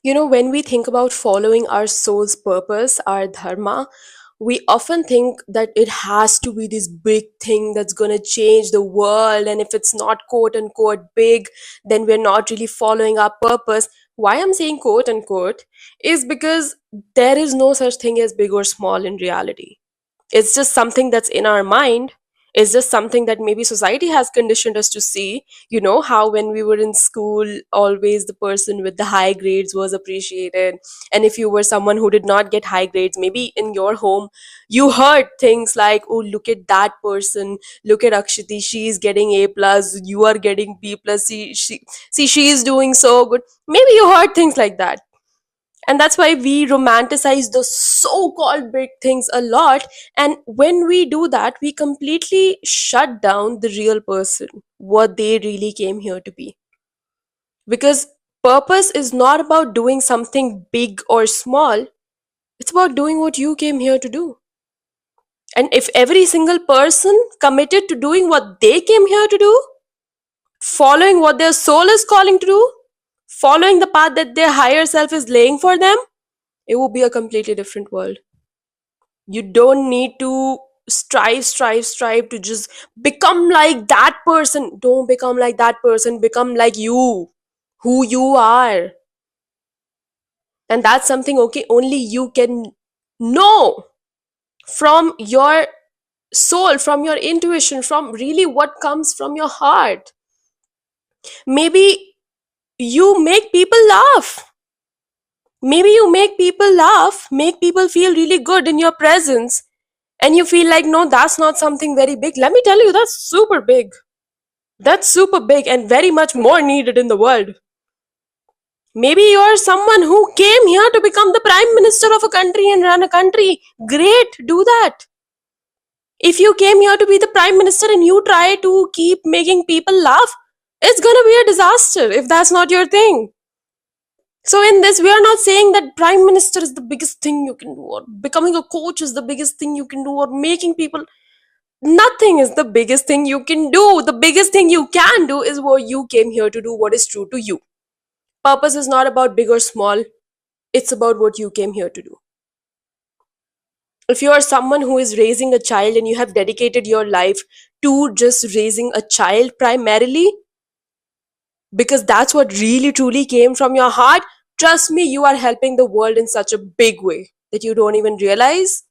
When we think about following our soul's purpose, our dharma, we often think that it has to be this big thing that's going to change the world. And if it's not quote unquote big, then we're not really following our purpose. Why I'm saying quote unquote is because there is no such thing as big or small in reality. It's just something that's in our mind. It's just something that maybe society has conditioned us to see. How when we were in school, always the person with the high grades was appreciated. And if you were someone who did not get high grades, maybe in your home, you heard things like, oh, look at that person. Look at Akshiti. She's getting A plus. You are getting B plus. See, she's doing so good. Maybe you heard things like that, and that's why we romanticize the so-called big things a lot. And when we do that, we completely shut down the real person, what they really came here to be. Because purpose is not about doing something big or small, it's about doing what you came here to do. And if every single person committed to doing what they came here to do, following what their soul is calling to do, following the path that their higher self is laying for them, it will be a completely different world. You don't need to strive to just become like that person. Don't become like that person. Become like you, who you are. And that's something, okay, only you can know from your soul, from your intuition, from really what comes from your heart. Maybe you make people laugh. Maybe you make people laugh, make people feel really good in your presence, and you feel like, no, that's not something very big. Let me tell you, that's super big. That's super big and very much more needed in the world. Maybe you're someone who came here to become the prime minister of a country and run a country. Great, do that. If you came here to be the prime minister and you try to keep making people laugh, it's gonna be a disaster if that's not your thing. So in this, we are not saying that prime minister is the biggest thing you can do, or becoming a coach is the biggest thing you can do, or making people. Nothing is the biggest thing you can do. The biggest thing you can do is what you came here to do, what is true to you. Purpose is not about big or small, it's about what you came here to do. If you are someone who is raising a child and you have dedicated your life to just raising a child primarily, because that's what really truly came from your heart, trust me, you are helping the world in such a big way that you don't even realize,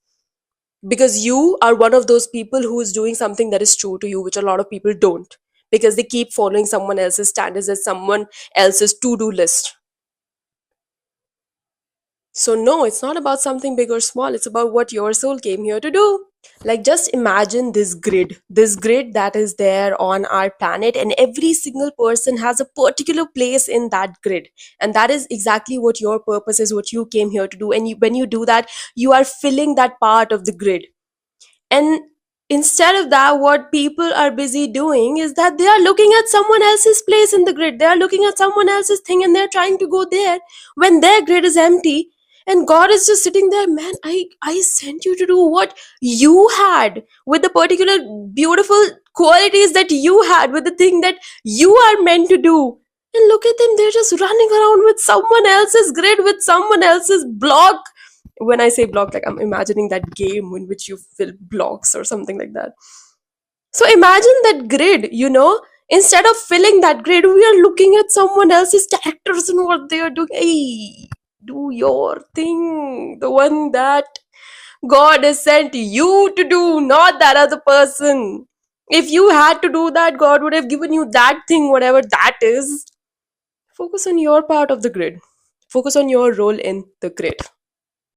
because you are one of those people who is doing something that is true to you, which a lot of people don't, because they keep following someone else's standards as someone else's to-do list. So no, it's not about something big or small, it's about what your soul came here to do. Like, just imagine this grid that is there on our planet, and every single person has a particular place in that grid. And that is exactly what your purpose is, what you came here to do. And when you do that, you are filling that part of the grid. And instead of that, what people are busy doing is that they are looking at someone else's place in the grid. They are looking at someone else's thing and they're trying to go there when their grid is empty. And God is just sitting there, man, I sent you to do what you had, with the particular beautiful qualities that you had, with the thing that you are meant to do. And look at them, they're just running around with someone else's grid, with someone else's block. When I say block, like, I'm imagining that game in which you fill blocks or something like that. So imagine that grid, instead of filling that grid, we are looking at someone else's characters and what they are doing. Hey, do your thing, the one that God has sent you to do, not that other person. If you had to do that, God would have given you that thing, whatever that is. Focus on your part of the grid. Focus on your role in the grid.